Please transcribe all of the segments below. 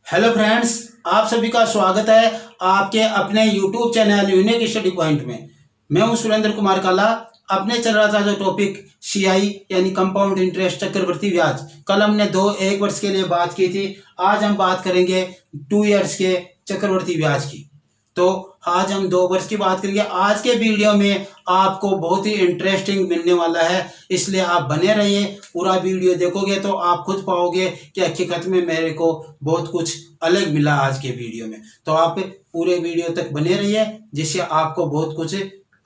Hello friends, आप सभी का स्वागत है आपके अपने YouTube channel unique study point में। मैं हूं सुरेंद्र कुमार काला। अपने चल रहा था जो टॉपिक सीआई यानी कंपाउंड इंटरेस्ट चक्रवृद्धि ब्याज, कल हमने एक वर्ष के लिए बात की थी। आज हम बात करेंगे 2 इयर्स के चक्रवृद्धि ब्याज की। तो आज हम 2 वर्ष की बात करेंगे। आज के वीडियो में आपको बहुत ही इंटरेस्टिंग मिलने वाला है, इसलिए आप बने रहिए। पूरा वीडियो देखोगे तो आप खुद पाओगे कि हकीकत में मेरे को बहुत कुछ अलग मिला आज के वीडियो में। तो आप पूरे वीडियो तक बने रहिए, जिससे आपको बहुत कुछ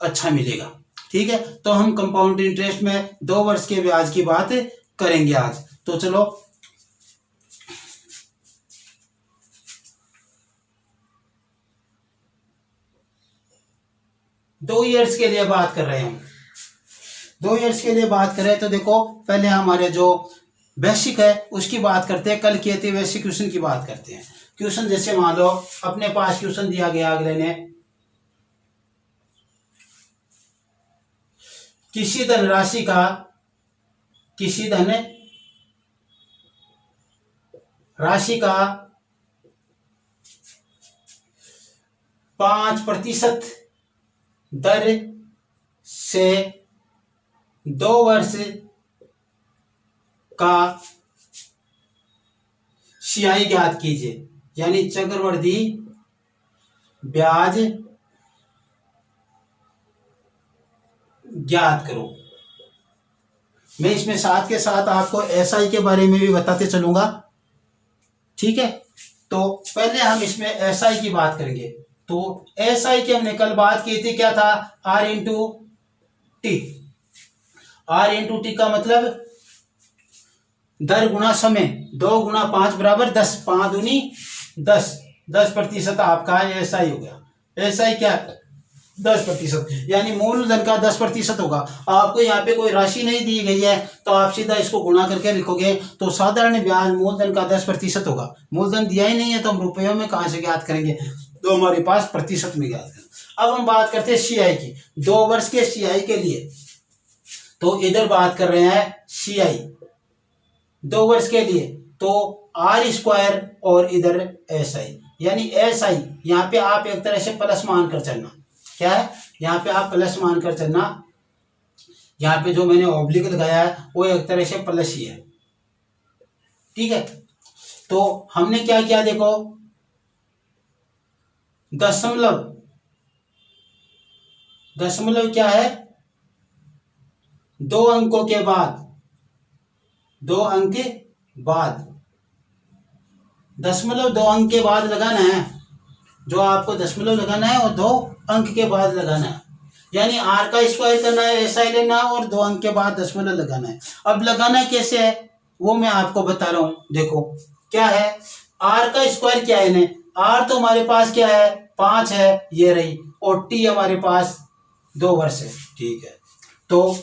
अच्छा मिलेगा। ठीक है, तो हम कंपाउंड इंटरेस्ट में 2 वर्ष के ब्याज की बात करेंगे आज। तो चलो 2 इयर्स के लिए बात कर रहे हैं हम। 2 इयर्स के लिए बात करें तो देखो, पहले हमारे जो बेसिक है उसकी बात करते हैं। कल किए थे बेसिक क्वेश्चन की बात करते हैं। क्वेश्चन जैसे मान लो अपने पास क्वेश्चन दिया गया अगले ने, किसी धन राशि का 5% दर से 2 वर्ष का सीआई ज्ञात कीजिए, यानी चक्रवृद्धि ब्याज ज्ञात करो। मैं इसमें साथ के साथ आपको एसआई के बारे में भी बताते चलूंगा। ठीक है, तो पहले हम इसमें एसआई की बात करेंगे। तो एसआई की हमने कल बात की थी, क्या था? R into T. R into T का मतलब दर गुना समय। 2 गुना 5 बराबर 10, 5 दूनी 10, 10% आपका एसआई हो गया। एसआई क्या? 10%, यानी मूलधन का 10% होगा। आपको यहाँ पे कोई राशि नहीं दी गई है तो आप सीधा इसको गुणा करके लिखोगे तो साधारण ब्याज मूलधन का 10% होगा। मूलधन दिया ही नहीं है तो हम रुपयों में कहाँ से ज्ञात करेंगे? तो हमारे पास प्रतिशत में ज्ञात करें। अब हम बात करते हैं सीआई की। 2 वर्ष के सीआई के लिए, तो इधर बात कर रहे हैं सीआई 2 वर्ष के लिए, तो आर स्क्वायर और इधर एसआई, यानी एसआई यहाँ पे आप एक तरह से प्लस मानकर चलना। क्या है? यहाँ पे आप प्लस मानकर चलना। यहाँ पे जो मैंने ऑब्लिक लगाया है वो एक तरह से प्लस ही है। ठीक है, तो हमने क्या किया देखो, दशमलव क्या है? 2 अंकों के बाद, 2 अंक के बाद, दशमलव 2 अंक के बाद लगाना है। जो आपको दशमलव लगाना है और 2 अंक के बाद लगाना है, यानी आर का स्क्वायर करना है, एसआई लेना है और 2 अंक के बाद दशमलव लगाना है। अब लगाना कैसे है वो मैं आपको बता रहा हूं। देखो क्या है, आर का स्क्वायर क्या है? आर तो हमारे पास क्या है? 5 है, ये रही, और टी हमारे पास 2 वर्ष है। ठीक है, तो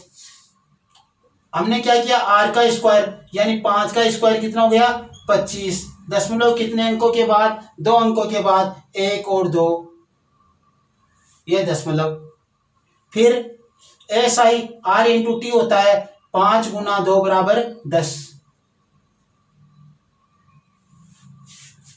हमने क्या किया? आर का स्क्वायर यानी 5 का स्क्वायर कितना हो गया? 25। दशमलव कितने अंकों के बाद? 2 अंकों के बाद, 1 और 2, ये दशमलव। फिर एसआई आर इंटू टी होता है 5 गुना 2 बराबर 10,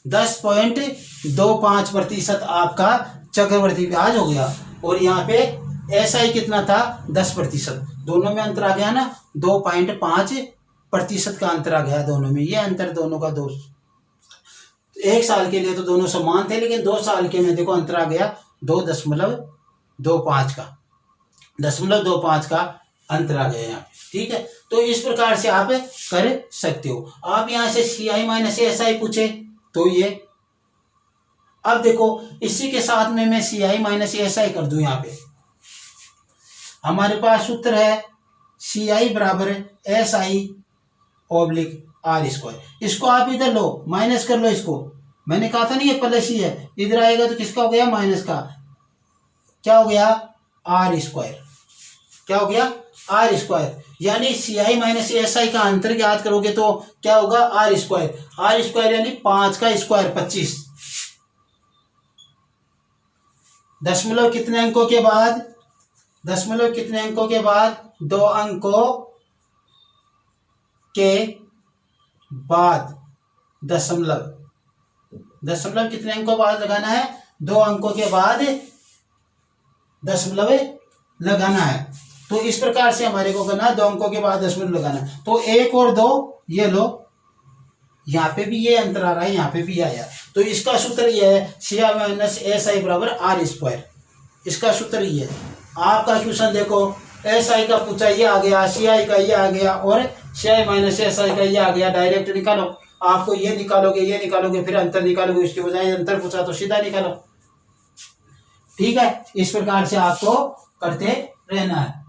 10.25% आपका चक्रवृद्धि ब्याज हो गया। और यहाँ पे एसआई कितना था? 10%। दोनों में अंतर आ गया ना, 2.5% का अंतर आ गया दोनों में। ये अंतर दोनों का 2, 1 साल के लिए तो दोनों समान थे, लेकिन 2 साल के में देखो अंतर आ गया 2.25 का, 0.25 का अंतर आ गया यहाँ पे। ठीक है, तो इस प्रकार से आप कर सकते हो। आप यहाँ से सीआई माइनस एसआई पूछे तो ये, अब देखो इसी के साथ में मैं सीआई माइनस एसआई कर दूं। यहाँ पे हमारे पास सूत्र है सीआई बराबर एसआई ऑब्लिक आर स्क्वायर। इसको आप इधर लो, माइनस कर लो इसको। मैंने कहा था ना ये प्लस ही है, इधर आएगा तो किसका हो गया? माइनस का। क्या हो गया? R square. क्या हो गया? आर स्क्वायर, यानी सीआई माइनस एसआई का अंतर ज्ञात करोगे तो क्या होगा? Are square. आर स्क्वायर यानी 5 का स्क्वायर 25। दशमलव कितने अंकों के बाद? 2 अंकों के बाद दशमलव। दशमलव कितने अंकों बाद लगाना है, 2 अंकों के बाद दशमलव लगाना है। तो इस प्रकार से हमारे को करना है, 2 अंकों के बाद दशमलव लगाना है। तो 1 और 2 ये लो, यहाँ पे भी ये अंतर आ रहा है, यहाँ पे भी आया। तो इसका सूत्र ये है CI माइनस SI बराबर R स्क्वायर। इसका सूत्र ये है। आपका क्वेश्चन देखो, SI का पूछा, ये आ गया, CI का ये आ गया और CI माइनस SI का ये आ गया। डायरेक्ट निकालो, आपको ये निकालोगे फिर अंतर निकालोगे, इसके बजाय अंतर पूछा तो सीधा निकालो। ठीक है, इस प्रकार से आपको करते रहना है।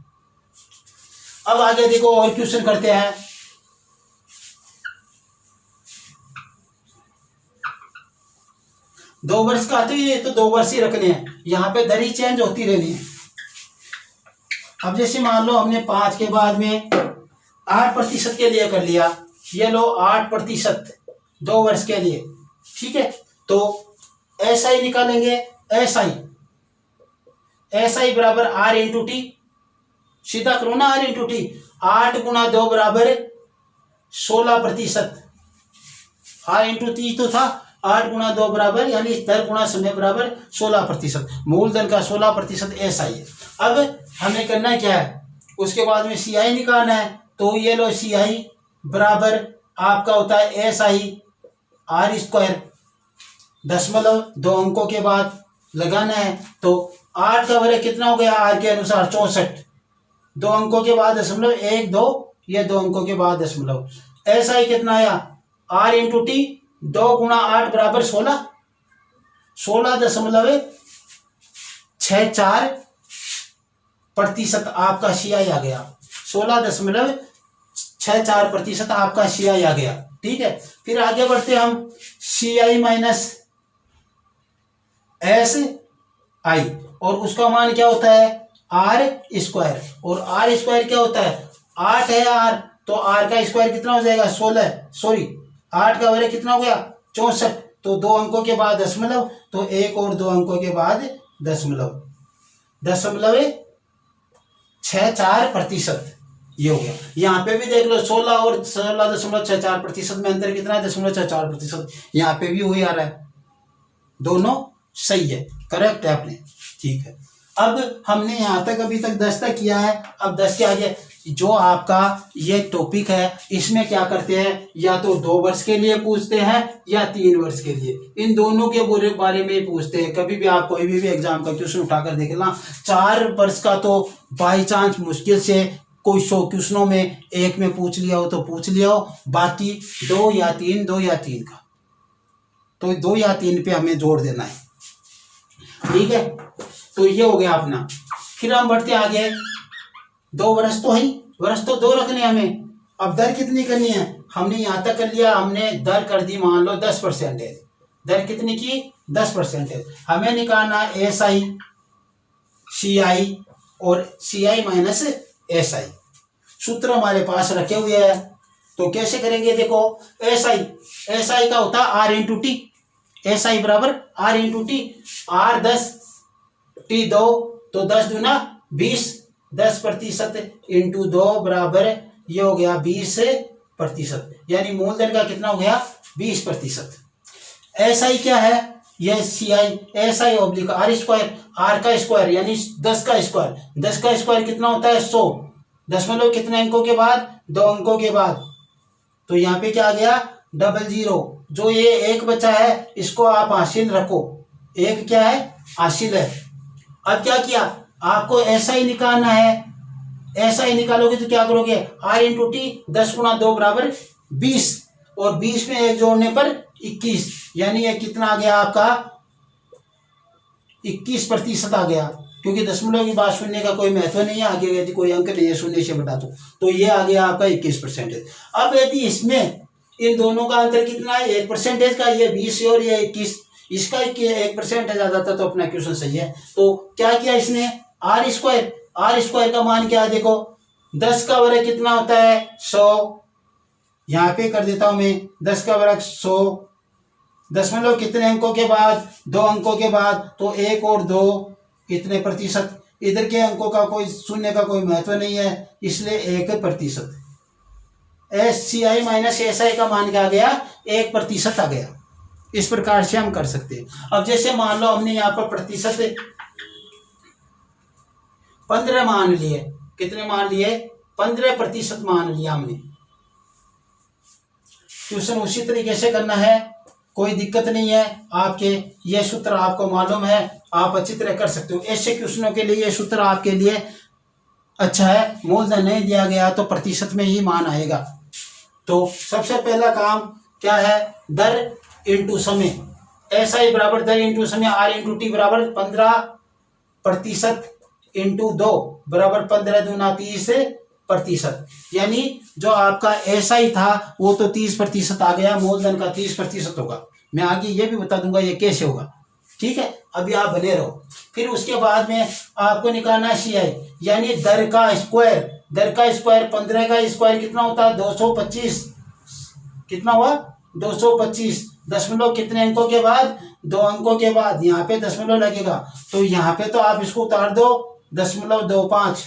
अब आगे देखो और क्वेश्चन करते हैं। दो वर्ष का, तो ये तो 2 वर्ष ही रखने हैं, यहाँ पे दर ही चेंज होती रहनी है। अब जैसे मान लो हमने 5 के बाद में 8% के लिए कर लिया, ये लो 8% 2 वर्ष के लिए। ठीक है, तो SI निकालेंगे, SI बराबर R इंटू टी, सीधा करो ना, R इंटू टी। 8 गुणा 2 बराबर 16%। R इंटू टी तो था, 8 गुणा 2 बराबर, यानी दर गुणा समय बराबर 16%। मूलधन का 16% SI है। अब हमें करना क्या है, उसके बाद में CI निकालना है। तो ये लो, CI बराबर आपका होता है SI R स्क्वायर, दशमलव 2 अंकों के बाद लगाना है। तो 8 का वर्ग कितना हो गया, R के अनुसार 64, 2 अंकों के बाद दशमलव 1 2, ये 2 अंकों के बाद दशमलव। SI कितना आया, R इंटू टी, 2 गुणा 8 बराबर 16, 16.64% आपका CI आ गया। 16.64% आपका CI आ गया। ठीक है, फिर आगे बढ़ते हम। CI माइनस SI और उसका मान क्या होता है, R स्क्वायर। और R स्क्वायर क्या होता है, 8 है R, तो R का स्क्वायर कितना हो जाएगा, 16, सॉरी 8 का वर्ग कितना हो गया, 64। तो 2 अंकों के बाद दशमलव, तो 1 और 2 अंकों के बाद दशमलव, 64%। ये हो गया। यहाँ पे भी देख लो, 16 और 16.64% में अंतर कितना है, 0.64%। यहाँ पे भी वही आ रहा है, दोनों सही है, करेक्ट है आपने। ठीक है, अब हमने यहाँ तक अभी तक 10 तक किया है। अब 10 के आगे जो आपका ये टॉपिक है, इसमें क्या करते हैं, या तो 2 वर्ष के लिए पूछते हैं या 3 वर्ष के लिए, इन दोनों के बारे में ही पूछते हैं। कभी भी आप कोई भी एग्जाम का क्वेश्चन उठाकर देख लेना। 4 वर्ष का तो बाई चांस मुश्किल से कोई 100 क्वेश्चनों में एक में पूछ लिया हो तो पूछ लिया हो, बाकी 2 या 3 का, तो 2 या 3 पे हमें जोर देना है। ठीक है, तो ये हो गया अपना। फिर हम बढ़ते आगे। 2 वर्ष तो है, वर्ष तो 2 रखने हमें। अब दर कितनी करनी है, हमने यहाँ तक कर लिया, हमने दर कर दी मान लो 10%। दर कितनी की, 10%। हमें निकालना SI CI और CI माइनस SI। सूत्र हमारे पास रखे हुए हैं, तो कैसे करेंगे, देखो SI का होता है R इंटू टी। SI बराबर R into T, R 10 T 2, तो 10 दूना 20, 10% इंटू 2 बराबर ये हो गया 20%, यानी मूलधन का कितना हो गया, 20%। SI क्या है, ये CI, SI oblique R square, R का स्क्वायर यानी 10 का स्क्वायर, 10 का स्क्वायर कितना होता है, 100, दशमलव कितने अंकों के बाद, 2 अंकों के बाद। तो यहाँ पे क्या आ गया, 00। जो ये 1 बचा है, इसको आप हासिल रखो, 1 क्या है, हासिल है। अब क्या किया, आपको SI निकालना है। SI निकालोगे तो क्या करोगे, R इंटू टी, 10 गुणा 2 बराबर 20, और 20 में 1 जोड़ने पर 21, यानी ये कितना आ गया आपका, 21% आ गया। क्योंकि दशमलव की बात सुनने का कोई महत्व नहीं है, आगे यदि कोई अंक नहीं है शून्य से बता दो, तो ये आ गया आपका 21%। अब यदि इसमें इन दोनों का अंतर कितना है, 1% का, ये 20 और ये 21, इसका 1% ज्यादा था, तो अपना क्वेश्चन सही है। तो क्या किया इसने, R स्क्वायर का मान क्या है, देखो 10 का वर्ग कितना होता है, 100। यहाँ पे कर देता हूं मैं, 10 का वर्ग 100, दशमलव कितने अंकों के बाद, 2 अंकों के बाद, तो 1 और 2 इतने प्रतिशत। इधर के अंकों का कोई शून्य का कोई महत्व नहीं है, इसलिए 1%। CI माइनस SI का मान क्या आ गया, 1% आ गया। इस प्रकार से हम कर सकते हैं। अब जैसे मान लो हमने यहाँ पर प्रतिशत 15 मान लिए, कितने मान लिए? 15% मान लिया हमने। ट्यूशन उसी तरीके से करना है, कोई दिक्कत नहीं है। आपके ये सूत्र आपको मालूम है, आप अच्छी तरह कर सकते हो। ऐसे क्वेश्चनों के लिए ये सूत्र आपके लिए अच्छा है। मूलधन नहीं दिया गया तो प्रतिशत में ही मान आएगा। तो सबसे पहला काम क्या है? दर इंटू समय। SI बराबर दर इंटू समय, R इंटू टी बराबर 15% इंटू 2 बराबर 15 दूना 30%। यानी जो आपका SI था वो तो 30% आ गया, मूलधन का 30% होगा। मैं आगे ये भी बता दूंगा ये कैसे होगा, ठीक है। अभी आप बने रहो। फिर उसके बाद में आपको निकालना है CI, यानी दर का स्क्वायर। दर का स्क्वायर 15 का स्क्वायर कितना होता है? 225। कितना हुआ? 225। दशमलव कितने अंकों के बाद? 2 अंकों के बाद। यहाँ पे दशमलव लगेगा तो यहाँ पे तो आप इसको उतार दो 0.25।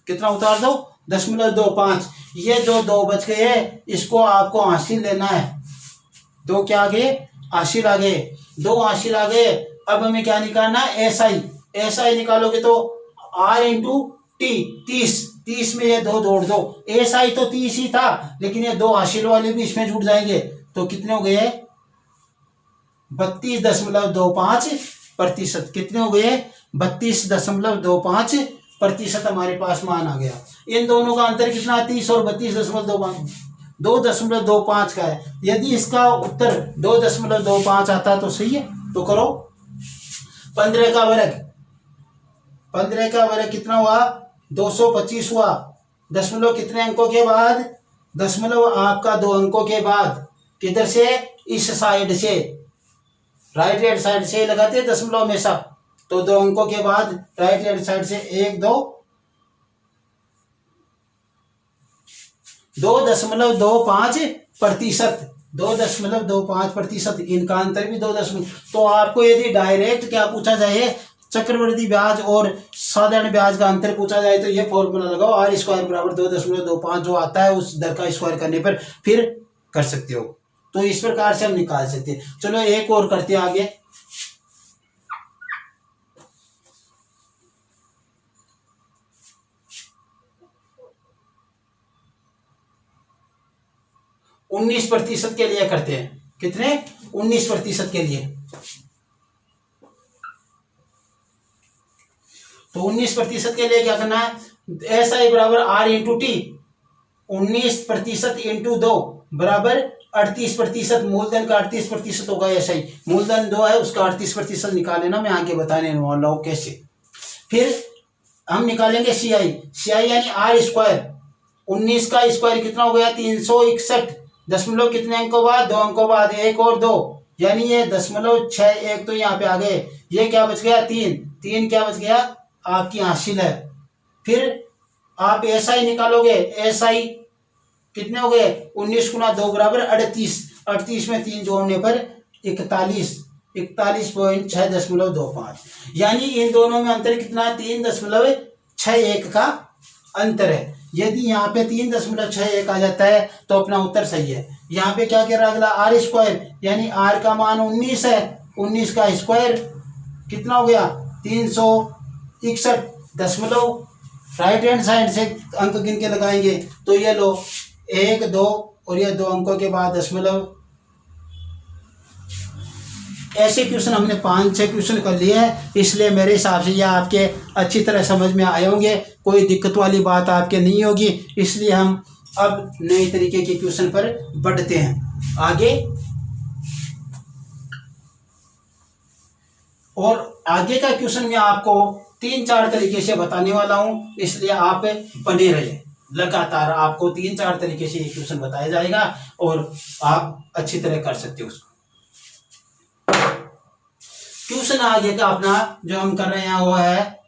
कितना उतार दो? 0.25। ये जो 2 बच गए इसको आपको हासिल लेना है। 2 क्या आ गए? हासिल आ गए। 2 हासिल आ गए। अब हमें क्या निकालना है? SI निकालोगे तो R इंटू टी 30 में ये 2 जोड़ दो। SI तो 30 ही था, लेकिन ये 2 हासिल वाले भी इसमें जुड़ जाएंगे तो कितने हो गए? 32.25%। कितने हो गए? 32.25% हमारे पास मान आ गया। इन दोनों का अंतर कितना? 30 और 32.25, 2.25 का है। यदि इसका उत्तर 2.25 आता तो सही है, तो करो। 15 का वर्ग कितना हुआ? 225 हुआ। दशमलव कितने अंकों के बाद? दशमलव आपका 2 अंकों के बाद। किधर से? इस साइड से, राइट हैंड साइड से लगाते हैं दशमलव हमेशा। तो 2 अंकों के बाद राइट हैंड साइड से 1 2 2.25%। 2.25%। इनका अंतर भी 2 तो आपको यदि डायरेक्ट क्या पूछा जाए, चक्रवृद्धि ब्याज और साधारण ब्याज का अंतर पूछा जाए तो ये फॉर्मूला लगाओ, R स्क्वायर बराबर 2.25 जो आता है उस दर का स्क्वायर करने पर फिर कर सकते हो। तो इस प्रकार से हम निकाल सकते हैं। चलो एक और करते हैं आगे। उन्नीस प्रतिशत के लिए करते हैं। कितने? 19% के लिए। तो 19% के लिए क्या करना है? SI बराबर R इंटू टी। 19% इंटू 2 बराबर 38%। मूलधन का 38% होगा। SI मूलधन 2 है, उसका 38% निकाले ना, मैं आगे बताने वाला हूं कैसे। फिर हम निकालेंगे CI यानी R स्क्वायर। 19 का स्क्वायर कितना हो गया? 361। दशमलव कितने अंकों बाद? 2 अंकों बाद, 1 और 2, यानी ये 0.61 तो यहाँ पे आ गए। ये क्या बच गया? 3 क्या बच गया? आपकी हासिल है। फिर आप SI निकालोगे। SI कितने हो गए? 19 गुना 2 बराबर 38। 38 में 3 जोड़ने पर 41.625। यानी इन दोनों में अंतर कितना है? 3.61 का अंतर है। यदि यहाँ पे 3.61 आ जाता है तो अपना उत्तर सही है। यहाँ पे क्या कह रहा है अगला? R स्क्वायर, यानी R का मान 19 है। 19 का स्क्वायर कितना हो गया? 361। दशमलव राइट हैंड साइड से अंक गिन के लगाएंगे तो ये लो 1 2 और ये 2 अंकों के बाद दशमलव। ऐसे क्वेश्चन हमने 5-6 क्वेश्चन कर लिए हैं, इसलिए मेरे हिसाब से ये आपके अच्छी तरह समझ में आए होंगे। कोई दिक्कत वाली बात आपके नहीं होगी। इसलिए हम अब नए तरीके के क्वेश्चन पर बढ़ते हैं आगे। और आगे का क्वेश्चन मैं आपको 3-4 तरीके से बताने वाला हूं, इसलिए आप बने रहिए। लगातार आपको 3-4 तरीके से ये क्वेश्चन बताया जाएगा और आप अच्छी तरह कर सकते हो उसको। क्वेश्चन आगे का अपना जो हम कर रहे हैं वो है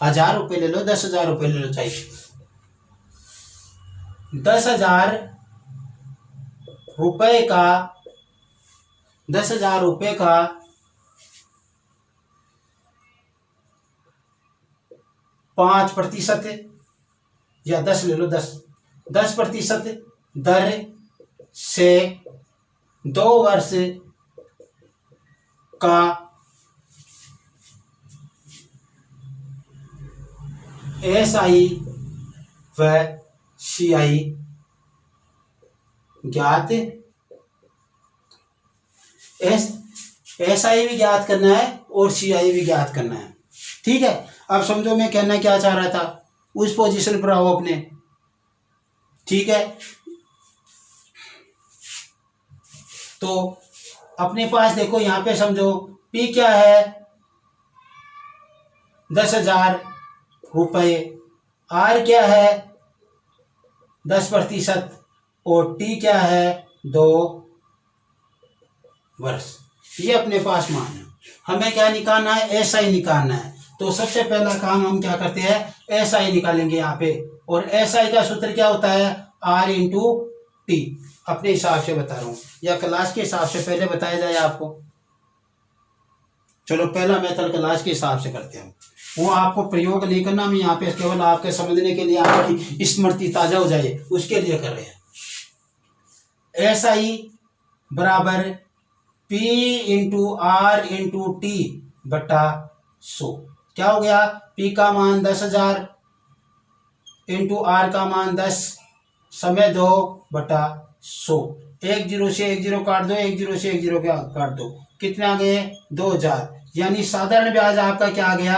1000 रुपये ले लो, 10,000 रुपये ले लो, चाहिए 10,000 रुपये का 10,000 रुपये का 5% या 10 ले लो, 10% दर से 2 वर्ष का SI व CI ज्ञात, SI भी ज्ञात करना है और CI भी ज्ञात करना है। ठीक है, अब समझो मैं कहना क्या चाह रहा था, उस पोजीशन पर आओ अपने। ठीक है, तो अपने पास देखो यहाँ पे समझो P क्या है 10,000 रुपये, R क्या है 10% और T क्या है 2 वर्ष। ये अपने पास मान है। हमें क्या निकालना है, SI निकालना है। तो सबसे पहला काम हम क्या करते हैं, SI निकालेंगे यहाँ पे। और SI का सूत्र क्या होता है, R इंटू टी। अपने हिसाब से बता रहा हूँ या क्लास के हिसाब से पहले बताया जाए आपको। चलो पहला मेथड क्लास के हिसाब से करते हैं, वो आपको प्रयोग नहीं करना, मैं यहाँ पे केवल आपके समझने के लिए, आपकी स्मृति ताजा हो जाए उसके लिए कर रहे हैं। SI बराबर P into R into T बटा 100। क्या हो गया, P का मान 10,000 इंटू R का मान 10 समय 2 बटा 100। 1 0 से 1 0 काट दो, 1 0 से 1 0 काट दो, कितने आ गए 2,000। यानी साधारण ब्याज आपका क्या आ गया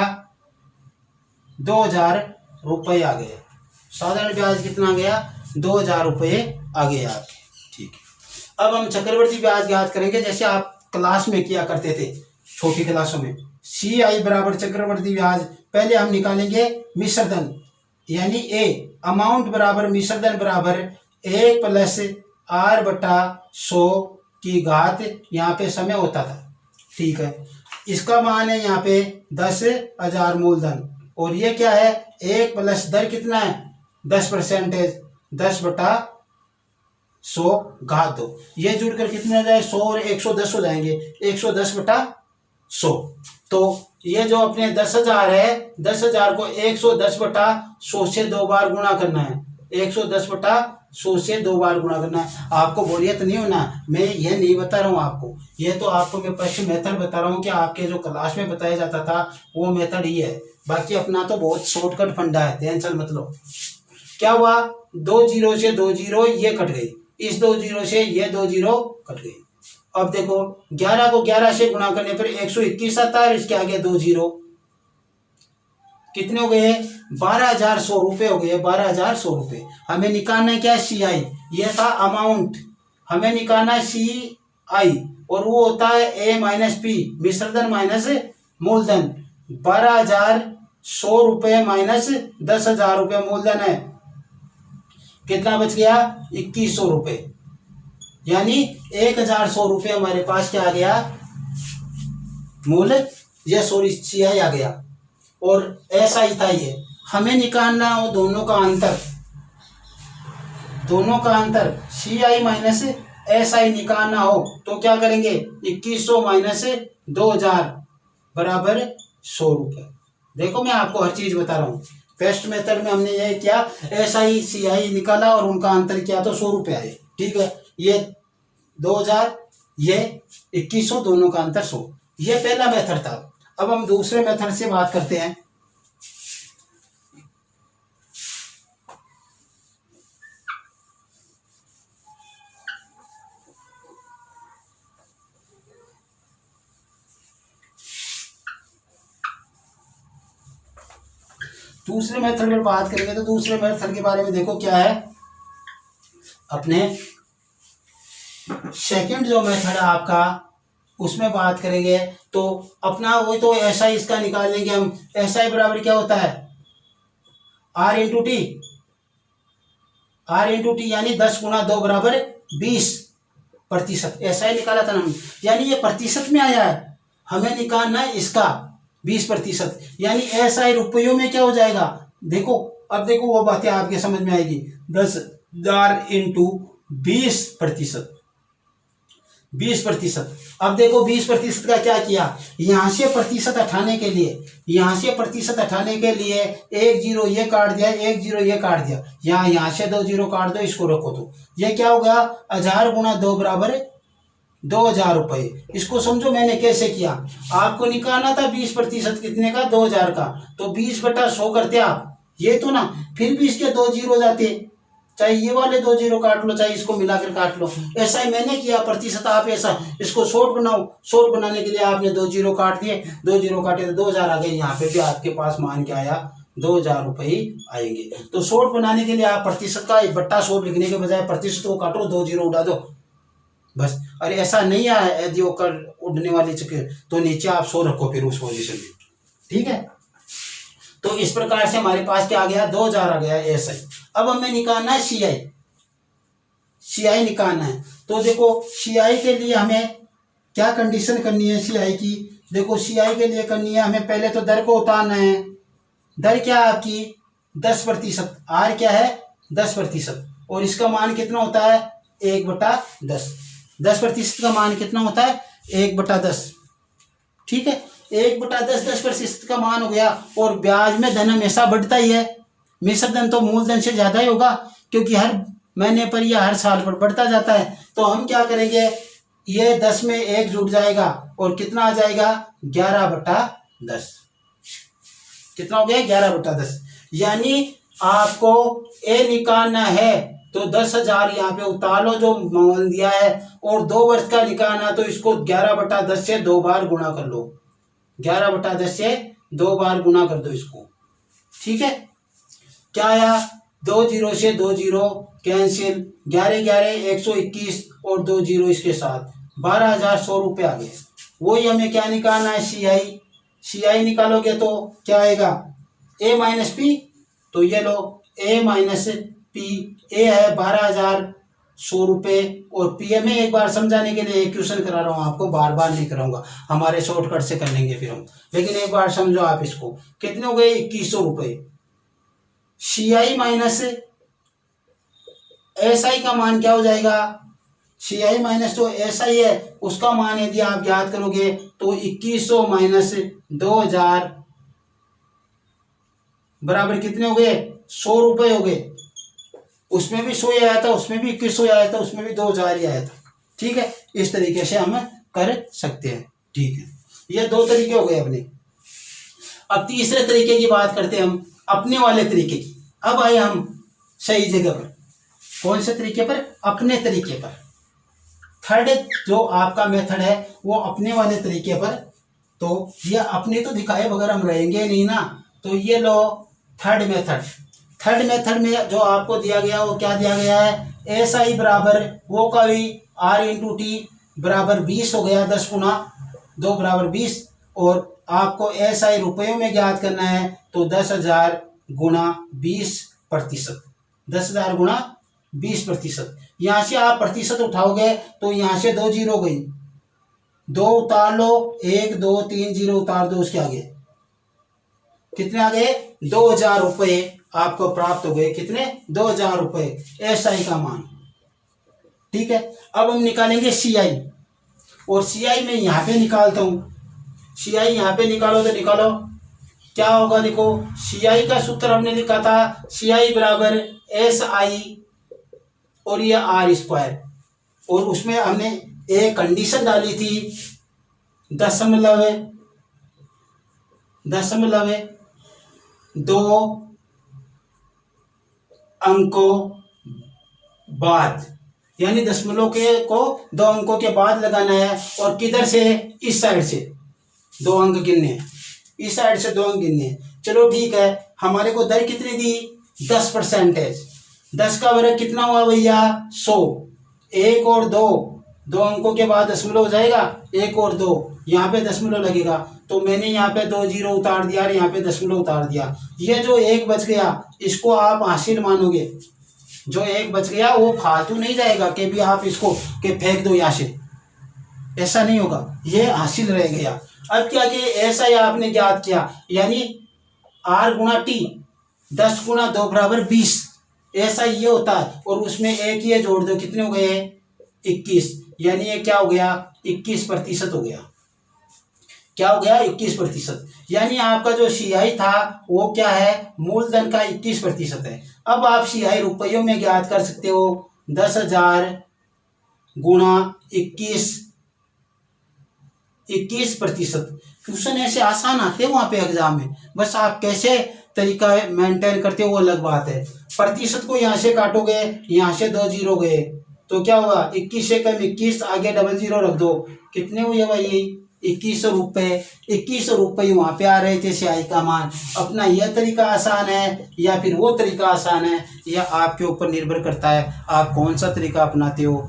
2,000 रुपये आ गए। साधारण ब्याज कितना आ गया 2,000 रुपये आ गए आपके। ठीक है, अब हम चक्रवर्ती ब्याज ज्ञात करेंगे जैसे आप क्लास में किया करते थे छोटी क्लासों में। CI बराबर चक्रवर्ती ब्याज, पहले हम निकालेंगे मिश्रधन यानी A, अमाउंट बराबर मिश्रधन बराबर 1 प्लस R बटा 100 की घात, यहाँ पे समय होता था। ठीक है, इसका मान है यहाँ पे 10,000 मूलधन, और ये क्या है 1 प्लस दर कितना है 10%, 10 बटा 100 घात 2। ये जुड़कर कितने हो जाए 100 और 110 हो जाएंगे, 110 बटा 100। तो ये जो अपने 10,000 है, 10,000 को 110 बटा 100 से 2 बार गुणा करना है। 110 बटा 100 से 2 बार गुणा करना है। आपको बोरियत नहीं होना, मैं ये नहीं बता रहा हूँ आपको, ये तो आपको मैं पश्चिम मेथड बता रहा हूँ कि आपके जो क्लास में बताया जाता था वो मेथड ही है। बाकी अपना तो बहुत शॉर्टकट फंडा है, टेंशन मत लो। क्या हुआ 2 0 से 2 0 ये कट गई, इस 2 0 से ये 2 0 कट गई। अब देखो 11 को 11 से गुणा करने पर 121 आता है, इसके आगे 2 0 कितने हो गए 12,100 रुपये हो गए, 12,100 रुपये। हमें निकालना है क्या CI, ये था अमाउंट, हमें निकालना है CI और वो होता है A माइनस P, मिश्रधन माइनस मूलधन। 12,100 रुपये माइनस 10,000 रुपये मूलधन है, कितना बच गया 2,100 रुपये। यानी 1,100 रुपये हमारे पास क्या आ गया मूल, ये सॉरी CI आ गया। और SI था ये, हमें निकालना हो दोनों का अंतर, दोनों का अंतर CI माइनस SI निकालना हो तो क्या करेंगे 2,100 माइनस 2,000 बराबर 100 रुपये। देखो मैं आपको हर चीज बता रहा हूँ। फर्स्ट मेथड में हमने ये किया SI CI निकाला और उनका अंतर किया तो 100 रुपये आए। ठीक है, ये 2,000 ये 2,100, दोनों का अंतर 100। ये पहला मेथड था। अब हम दूसरे मेथड से बात करते हैं। दूसरे मेथड में बात करेंगे तो दूसरे मेथड के बारे में देखो क्या है, अपने सेकंड जो मेथड है आपका उसमें बात करेंगे। तो अपना वही तो SI इसका निकाल लेंगे हम। SI बराबर क्या होता है R into T, R into T यानी 10 गुणा 2 बराबर 20%। SI निकाला था ना हम, यानी ये प्रतिशत में आया है, हमें निकालना है इसका 20%। यानी SI रुपयों में क्या हो जाएगा, देखो अब देखो वो बातें आपके समझ में आएगी। 10,000 इंटू 20%, 20%। अब देखो 20% का क्या किया, यहां से प्रतिशत हटाने के लिए, यहां से प्रतिशत हटाने के लिए 1 0 ये काट दिया, 1 0 ये काट दिया, यहाँ से 2 0 काट दो, इसको रखो तो ये क्या होगा 1000 गुणा 2 बराबर 2000 रुपये। इसको समझो मैंने कैसे किया, आपको निकालना था 20% कितने का, 2000 का, तो 20/100 करते आप, ये तो ना, फिर भी इसके 2 जीरो जाते, चाहे ये वाले 2 जीरो काट लो, चाहे इसको मिलाकर काट लो, ऐसा ही मैंने किया प्रतिशत। आप ऐसा इसको शॉर्ट बनाओ, शॉर्ट बनाने के लिए आपने 2 जीरो काट दिए, 2 जीरो काटे तो 2000 आ गए, यहाँ पे भी आपके पास मान के आया 2000 रुपये आएंगे। तो शॉर्ट बनाने के लिए आप प्रतिशत का 1/100 लिखने के बजाय प्रतिशत को काटो, 2 जीरो उड़ा दो बस। अरे ऐसा नहीं है यदि वो कर उड़ने वाली चक्कर, तो नीचे आप 100 रखो फिर उस पोजीशन में, ठीक है। तो इस प्रकार से हमारे पास क्या आ गया, 2000 आ गया ऐसा ही। अब हमें निकालना है सीआई, सीआई निकालना है। तो देखो सीआई के लिए हमें क्या कंडीशन करनी है सीआई की, देखो सीआई के लिए करनी है हमें पहले तो दर को उतारना है। दर क्या है आपकी 10%, आर क्या है 10%, और इसका मान कितना होता है 1/10। 10% का मान कितना होता है 1/10, ठीक है। 1/10 10% का मान हो गया। और ब्याज में धन हमेशा बढ़ता ही है, मिश्र धन तो मूलधन से ज्यादा ही होगा, क्योंकि हर महीने पर या हर साल पर बढ़ता जाता है। तो हम क्या करेंगे, ये 10 में 1 जुड़ जाएगा और कितना आ जाएगा 11/10, कितना हो गया 11/10। यानी आपको ए निकालना है तो 10,000 यहाँ पे उतार लो जो मान दिया है, और 2 वर्ष का निकालना तो इसको 11/10 से 2 बार गुणा कर लो, 11/10 से 2 बार गुणा कर दो इसको, ठीक है। क्या आया 2 जीरो से 2 जीरो कैंसिल, 11 11 121 और 2 जीरो इसके साथ 12,100 रुपये आ गए। वही हमें क्या निकालना है सीआई, सीआई निकालोगे तो क्या आएगा ए माइनस पी, तो ये लो ए माइनस पी, ए है 12,100 रुपये, और पी में एक बार समझाने के लिए क्वेश्चन करा रहा हूँ आपको, बार बार नहीं कराऊंगा, हमारे शॉर्टकट से कर लेंगे फिर हम, लेकिन एक बार समझो आप इसको, कितने हो गए 2100 रुपये। सीआई माइनस एसआई का मान क्या हो जाएगा, सीआई माइनस जो एसआई है उसका मान यदि आप याद करोगे तो 2100 माइनस 2000 बराबर कितने हो गए 100 रुपये हो गए। उसमें भी 100 आया था, उसमें भी 2100 आया था, उसमें भी 2000 ही आया था, ठीक है। इस तरीके से हम कर सकते हैं, ठीक है। ये 2 तरीके हो गए अपने। अब तीसरे तरीके की बात करते हैं हम, अपने वाले तरीके की। अब आए हम सही जगह पर, कौन से तरीके पर, अपने तरीके पर। थर्ड जो आपका मेथड है वो अपने वाले तरीके पर। तो ये अपने तो दिखाए बगैर हम रहेंगे नहीं ना, तो ये लो थर्ड मेथड। थर्ड मेथड में जो आपको दिया गया वो क्या दिया गया है, एस आई बराबर वो का भी आर इंटू टी बराबर 20 हो गया, 10 गुना 2 बराबर 20, और आपको एस आई रुपयों में ज्ञात करना है तो 10,000 गुणा 20%, 10,000 गुणा 20%। यहाँ से आप प्रतिशत उठाओगे तो यहाँ से 2 जीरो गई, 2 उतार लो, 1 2 3 जीरो उतार दो, उसके आगे कितने आ गए 2,000 रुपये आपको प्राप्त हो गए। कितने 2,000 रुपये एसआई का मान, ठीक है। अब हम निकालेंगे सीआई, और सीआई में यहाँ पे निकालता हूँ, सीआई यहाँ पे निकालो तो निकालो क्या होगा, देखो सीआई का सूत्र हमने लिखा था सीआई बराबर एस आई और ये आर स्क्वायर, और उसमें हमने एक कंडीशन डाली थी दशमलव 2 अंकों बाद, यानी दशमलव के को 2 अंकों के बाद लगाना है, और किधर से, इस साइड से 2 अंक गिनने हैं, इस साइड से 2 अंक गिनने हैं। चलो ठीक है, हमारे को दर कितनी दी 10%, 10 का वर्ग कितना हुआ भैया 100, 1 और 2 अंकों के बाद दशमलव हो जाएगा, 1 और 2 यहाँ पे दशमलव लगेगा, तो मैंने यहाँ पे 2 जीरो उतार दिया और यहाँ पे दशमलव उतार दिया। ये जो 1 बच गया इसको आप हासिल मानोगे, जो 1 बच गया वो फालतू नहीं जाएगा कि भी आप इसको के फेंक दो यहाँ से, ऐसा नहीं होगा, ये हासिल रह गया। अब क्या कि ऐसा ही आपने ज्ञात किया, यानी आर गुणा टी 10 गुणा 2 बराबर 20, ऐसा ये होता है, और उसमें एक ये जोड़ दो, कितने हो गए 21, यानी ये क्या हो गया 21% हो गया। क्या हो गया 21%, यानी आपका जो सीआई था वो क्या है मूलधन का 21% है। अब आप सीआई रुपयों में ज्ञात कर सकते हो, 10,000 गुणा 21 21%। क्वेश्चन ऐसे आसान आते हैं वहां पे एग्जाम में, बस आप कैसे तरीका मेंटेन करते हो वो अलग बात है। प्रतिशत को यहाँ से काटोगे, यहाँ से 2 जीरो गए तो क्या होगा, 21 से कम 21, आगे डबल जीरो रख दो, कितने हुए भाई 2100 रुपये। 2100 रुपये वहां पे आ रहे थे स्याही का मान। अपना यह तरीका आसान है या फिर वो तरीका आसान है, यह आपके ऊपर निर्भर करता है आप कौन सा तरीका अपनाते हो।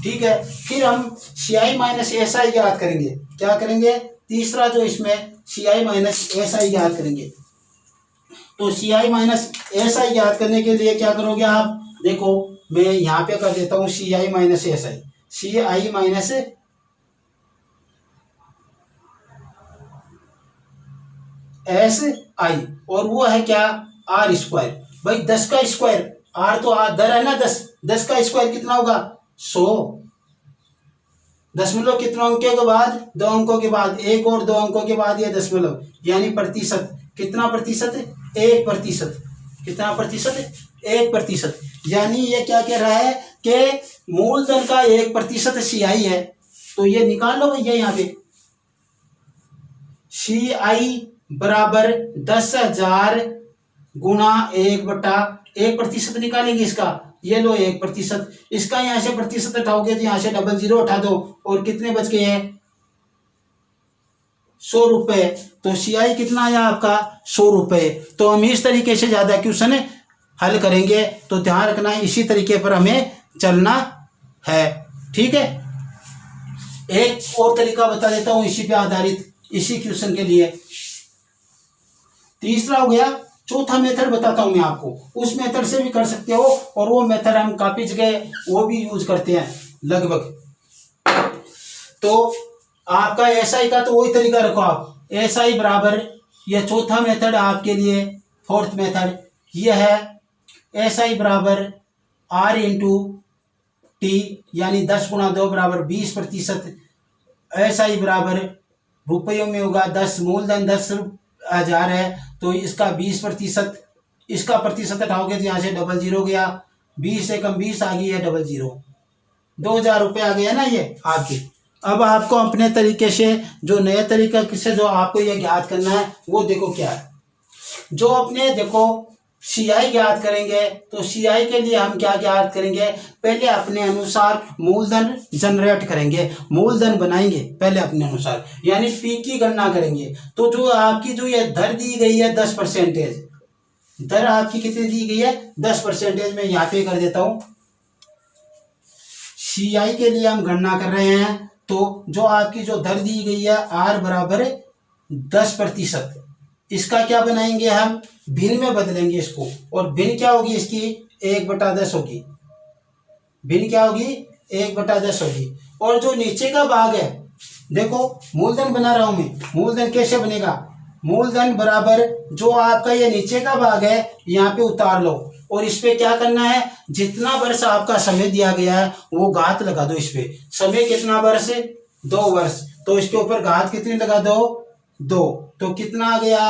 ठीक है, फिर हम CI माइनस SI याद करेंगे। क्या करेंगे, तीसरा जो इसमें CI माइनस SI याद करेंगे। तो CI माइनस SI याद करने के लिए क्या करोगे आप, देखो मैं यहाँ पे कर देता हूँ CI minus SI। CI minus SI और वो है क्या, R स्क्वायर। भाई 10 का स्क्वायर, R तो दर है ना 10, 10 का स्क्वायर कितना होगा 100। दशमलव कितने अंकों के बाद, 2 अंकों के बाद, एक और 2 अंकों के बाद ये दशमलव, यानी प्रतिशत। कितना प्रतिशत, 1%। कितना प्रतिशत, 1%। यानी ये क्या कह रहा है कि मूलधन का 1% CI है। तो ये निकाल लो भैया यहाँ पे, CI बराबर 10,000 गुना 1% निकालेंगे इसका, ये लो 1%। इसका यहाँ से प्रतिशत हटाओगे तो यहाँ से डबल जीरो हटा दो और कितने बच गए हैं 100 रुपए। तो CI कितना आया आपका 100 रुपए। तो हम इस तरीके से ज्यादा क्वेश्चन हल करेंगे, तो ध्यान रखना इसी तरीके पर हमें चलना है। ठीक है, एक और तरीका बता देता हूं इसी पे आधारित, इसी क्वेश्चन के लिए। तीसरा हो गया, चौथा मेथड बताता हूं मैं आपको, उस मेथड से भी कर सकते हो और वो मेथड हम काफी जगह वो भी यूज करते हैं लगभग। तो आपका SI का तो वही तरीका रखो आप, SI बराबर, यह चौथा मेथड आपके लिए, फोर्थ मेथड यह है SI बराबर R इंटू T, यानी 10 गुणा 2 बराबर 20%। SI बराबर रुपयों में होगा 10, मूलधन 10,000 है तो इसका 20%, इसका प्रतिशत हटाओगे तो यहाँ से डबल जीरो गया, 20 से कम 20 आ गई है डबल जीरो, 2,000 रुपये आ गया ना ये आपके। अब आपको अपने तरीके से जो नए तरीका से जो आपको ये ज्ञात करना है वो देखो क्या है। जो अपने देखो CI ज्ञात करेंगे, तो CI के लिए हम क्या ज्ञात करेंगे, पहले अपने अनुसार मूलधन जनरेट करेंगे, मूलधन बनाएंगे पहले अपने अनुसार, यानी P की गणना करेंगे। तो जो आपकी जो ये दर दी गई है 10%, दर आपकी कितनी दी गई है 10%, मैं यहाँ पे कर देता हूँ। CI के लिए हम गणना कर रहे हैं, तो जो आपकी जो दर दी गई है R बराबर 10%, इसका क्या बनाएंगे हम, भिन्न में बदलेंगे इसको, और भिन्न क्या होगी इसकी 1/10 होगी, भिन्न क्या होगी 1/10 होगी। और जो नीचे का भाग है, देखो मूलधन बना रहा हूं मैं, मूलधन कैसे बनेगा, मूलधन बराबर जो आपका ये नीचे का भाग है यहाँ पे उतार लो, और इस पे क्या करना है, जितना वर्ष आपका समय दिया गया है वो घात लगा दो इस पे। समय कितना वर्ष, 2 वर्ष, तो इसके ऊपर घात कितनी लगा दो 2, तो कितना आ गया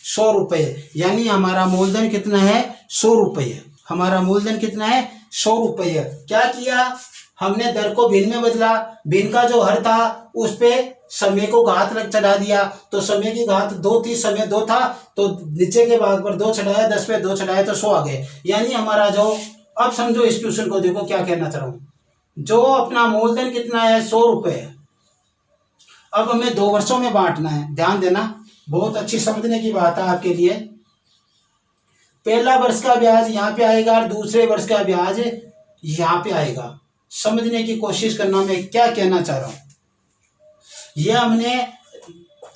100 रुपये। यानी हमारा मूलधन कितना है 100 रुपये, हमारा मूलधन कितना है 100 रुपये। क्या किया हमने, दर को भिन्न में बदला, भिन्न का जो हर था उस पे समय को घात चढ़ा दिया, तो समय की घात 2 थी, समय 2 था तो नीचे के भाग पर 2 चढ़ाया, 10 पे 2 चढ़ाया तो 100 आ गए। यानी हमारा जो, अब समझो इस क्वेश्चन को देखो क्या कहना चाह रहा हूं, जो अपना मूलधन कितना है 100 रुपये, अब हमें 2 वर्षों में बांटना है। ध्यान देना, बहुत अच्छी समझने की बात है आपके लिए। पहला वर्ष का ब्याज यहाँ पे आएगा और दूसरे वर्ष का ब्याज यहाँ पे आएगा। समझने की कोशिश करना मैं क्या कहना चाह रहा हूं। यह हमने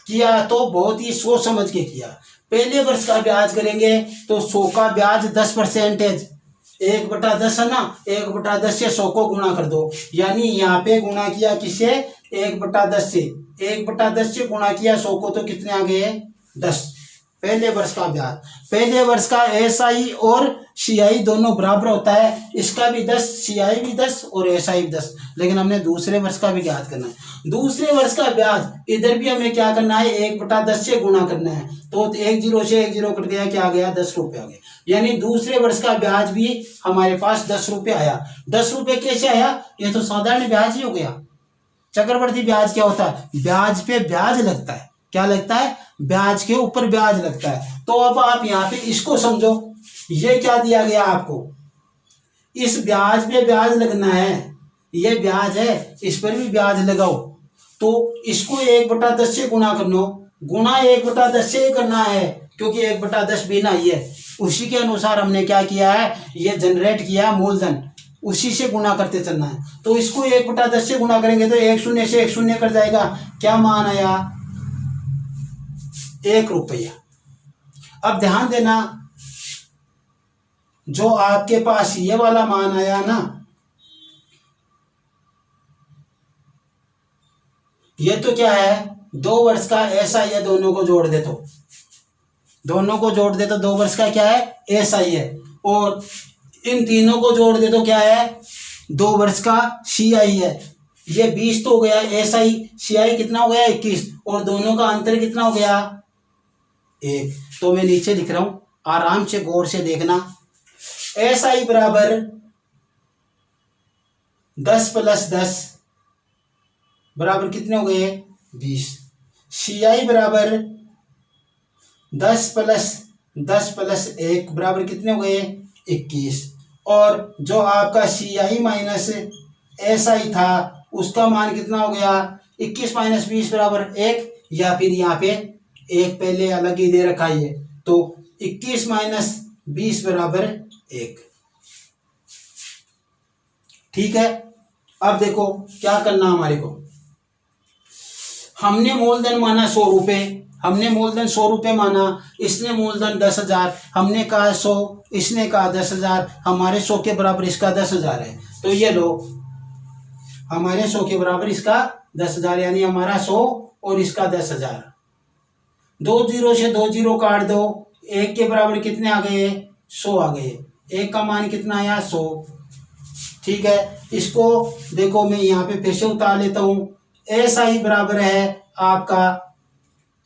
किया तो बहुत ही सोच समझ के किया। पहले वर्ष का ब्याज करेंगे तो 100 का ब्याज 10%, 1/10 है ना, 1/10 से 100 को गुणा कर दो, यानी यहाँ पे गुणा किया किससे 1/10 से, 1/10 से गुणा किया 100 को तो कितने आ गए 10। पहले वर्ष का ब्याज, पहले वर्ष का SI और CI दोनों बराबर होता है, इसका भी 10, CI भी 10 और SI भी 10, लेकिन हमने दूसरे वर्ष का भी ज्ञात करना है। दूसरे वर्ष का ब्याज इधर भी हमें क्या करना है 1/10 से गुणा करना है, तो 1 0 से 1 0 कट गया, क्या आ गया 10 रुपये आ गए। यानी दूसरे वर्ष का ब्याज भी हमारे पास 10 रुपये आया। 10 रुपये कैसे आया, ये तो साधारण ब्याज ही हो गया, चक्रवर्ती ब्याज क्या होता है? ब्याज पे ब्याज लगता है। क्या लगता है? ब्याज के ऊपर ब्याज लगता है। तो अब आप यहाँ पे इसको समझो, ये क्या दिया गया आपको, इस ब्याज पे ब्याज लगना है, ये ब्याज है, इस पर भी ब्याज लगाओ, तो इसको 1/10 से गुणा कर लो, गुणा 1/10 से ही करना है क्योंकि 1/10 बिना ही है। उसी के अनुसार हमने क्या किया है, ये जनरेट किया मूलधन, उसी से गुणा करते चलना है। तो इसको 1/10 से गुणा करेंगे तो 1 शून्य से 1 शून्य कट जाएगा। क्या मान आया? 1 रुपया। अब ध्यान देना, जो आपके पास ये वाला मान आया ना, ये तो क्या है, 2 वर्ष का ऐसा ये दोनों को जोड़ दे तो, दोनों को जोड़ दे तो 2 वर्ष का क्या है, ऐसा ही है, और इन तीनों को जोड़ दे तो क्या है, 2 वर्ष का CI है। ये 20 तो हो गया ऐसा ही, CI कितना हो गया 21, और दोनों का अंतर कितना हो गया 1। तो मैं नीचे लिख रहा हूं, आराम से गौर से देखना। SI बराबर 10 + 10 बराबर कितने हो गए 20। CI बराबर 10 + 10 + 1 बराबर कितने हो गए 21। और जो आपका CI माइनस SI था उसका मान कितना हो गया 21 - 20 बराबर 1, या फिर यहाँ पे 1 पहले अलग ही दे रखा है, तो 21 - 20 बराबर 1। ठीक है। अब देखो क्या करना हमारे को, हमने मूलधन माना 100 रुपए, हमने मूलधन 100 रुपए माना, इसने मूलधन 10,000, हमने कहा 100, इसने कहा 10,000, हमारे 100 के बराबर इसका 10,000 है। तो ये लो, हमारे 100 के बराबर इसका 10,000, यानी हमारा 100 और इसका 10,000। 2 0 से 2 0 काट दो, 1 के बराबर कितने आ गए 100 आ गए, 1 का मान कितना आया 100। ठीक है, इसको देखो मैं यहाँ पे फिर से उतार लेता हूँ। SI बराबर है आपका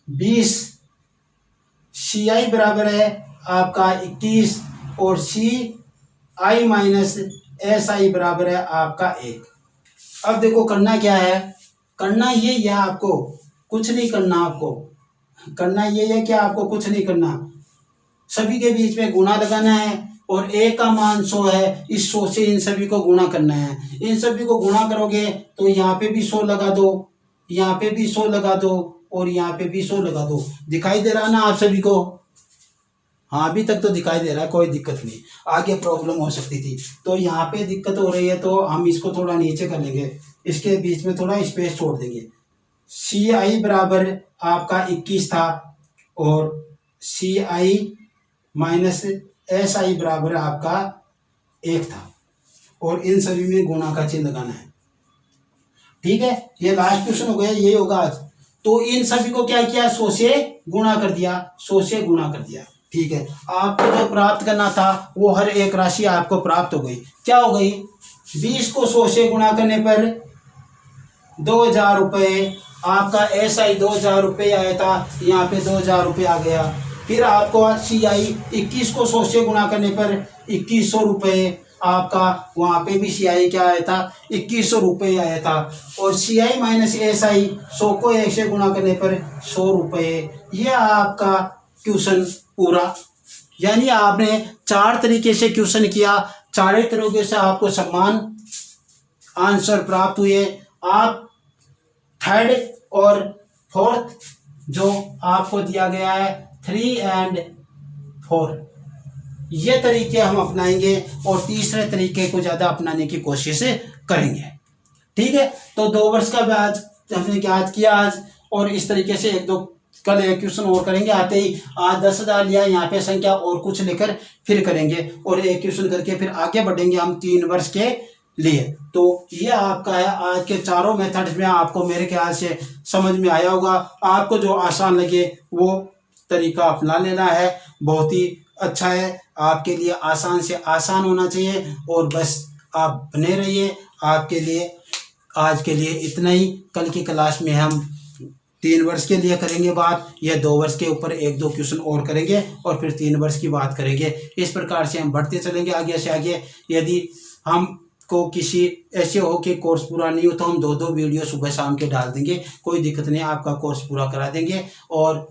20, CI बराबर है आपका 21, और CI माइनस SI बराबर है आपका 1। अब देखो करना क्या है, करना ये है आपको, कुछ नहीं करना, आपको करना ये है कि आपको कुछ नहीं करना, सभी के बीच में गुणा लगाना है, और 1 का मान 100 है, इस 100 से इन सभी को गुणा करना है। इन सभी को गुणा करोगे तो यहाँ पे भी 100 लगा दो, यहाँ पे भी 100 लगा दो, और यहाँ पे भी 100 लगा दो। दिखाई दे रहा ना आप सभी को? हाँ, अभी तक तो दिखाई दे रहा है, कोई दिक्कत नहीं। आगे प्रॉब्लम हो सकती थी, तो यहाँ पे दिक्कत हो रही है तो हम इसको थोड़ा नीचे कर लेंगे, इसके बीच में थोड़ा स्पेस छोड़ देंगे। CI बराबर आपका 21 था, और CI माइनस SI बराबर आपका 1 था, और इन सभी में गुणा का चिन्ह लगाना है। ठीक है, ये लास्ट क्वेश्चन हो गया, ये होगा आज। तो इन सभी को क्या किया, 100 से गुणा कर दिया, 100 से गुणा कर दिया। ठीक है, आपको जो प्राप्त करना था वो हर एक राशि आपको प्राप्त हो गई। क्या हो गई, 20 को 100 से गुणा करने पर 2,000 रुपये, आपका SI 2,000 रुपये आया था, यहाँ पे 2,000 रुपये आ गया। फिर आपको CI 21 को 100 से गुणा करने पर 2,100 रुपये, आपका वहाँ पे भी CI क्या आया था 2,100 रुपये आया था, और CI माइनस SI 100 को 1 से गुणा करने पर 100 रुपये। ये आपका क्वेश्चन पूरा, यानी आपने 4 तरीके से क्वेश्चन किया, 4 तरीके से आपको समान आंसर प्राप्त हुए। आप 3rd और 4th जो आपको दिया गया है 3 और 4, ये तरीके हम अपनाएंगे, और तीसरे तरीके को ज़्यादा अपनाने की कोशिश करेंगे। ठीक है, तो 2 वर्ष का ब्याज हमने याद किया आज, और इस तरीके से 1-2 कल एक क्वेश्चन और करेंगे। आते ही आज 10,000 लिया, यहाँ पे संख्या और कुछ लेकर फिर करेंगे, और एक क्वेश्चन करके फिर आगे बढ़ेंगे हम 3 वर्ष के लिए। तो ये आपका है आज के चारों मेथड्स में, आपको मेरे ख्याल से समझ में आया होगा। आपको जो आसान लगे वो तरीका अपना लेना है, बहुत ही अच्छा है आपके लिए, आसान से आसान होना चाहिए, और बस आप बने रहिए। आपके लिए आज के लिए इतना ही। कल की क्लास में हम 3 वर्ष के लिए करेंगे बात, या 2 वर्ष के ऊपर 1-2 क्वेश्चन और करेंगे, और फिर 3 वर्ष की बात करेंगे। इस प्रकार से हम बढ़ते चलेंगे आगे से आगे। यदि हम आपको किसी ऐसे हो कि कोर्स पूरा नहीं हो तो हम 2-2 वीडियो सुबह शाम के डाल देंगे, कोई दिक्कत नहीं, आपका कोर्स पूरा करा देंगे और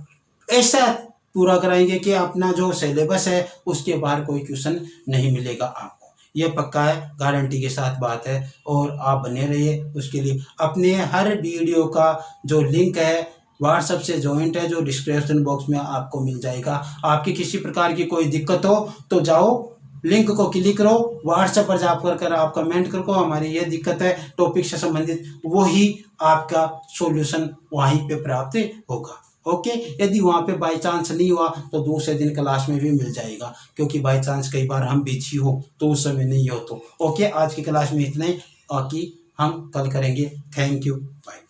ऐसा पूरा कराएंगे कि अपना जो सिलेबस है उसके बाहर कोई क्वेश्चन नहीं मिलेगा आपको, ये पक्का है, गारंटी के साथ बात है। और आप बने रहिए उसके लिए। अपने हर वीडियो का जो लिंक है व्हाट्सएप से जॉइंट है, जो डिस्क्रिप्शन बॉक्स में आपको मिल जाएगा। आपकी किसी प्रकार की कोई दिक्कत हो तो जाओ, लिंक को क्लिक करो, व्हाट्सएप पर जाकर आप कमेंट करो हमारी ये दिक्कत है टॉपिक से संबंधित, वही आपका सॉल्यूशन वहीं पे प्राप्त होगा। ओके, यदि वहाँ पे बाई चांस नहीं हुआ तो दूसरे दिन क्लास में भी मिल जाएगा, क्योंकि बाई चांस कई बार हम बिजी हो तो उस समय नहीं हो तो। ओके, आज की क्लास में इतना ही, बाकी हम कल करेंगे। Thank you, bye.